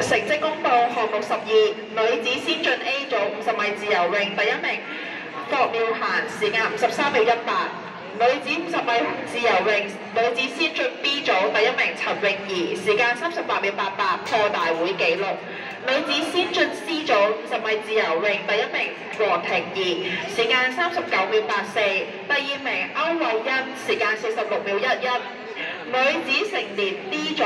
成績公佈，項目12，女子先進 A 組50米自由泳第一名霍妙嫻，時間53秒18；女子50米自由泳女子先進 B 組第一名陳詠儀，時間38秒88，破大會紀錄；女子先進 C 組50米自由泳第一名黃婷儀，時間39秒84；第二名歐慧欣，時間46秒11；女子成年 D 組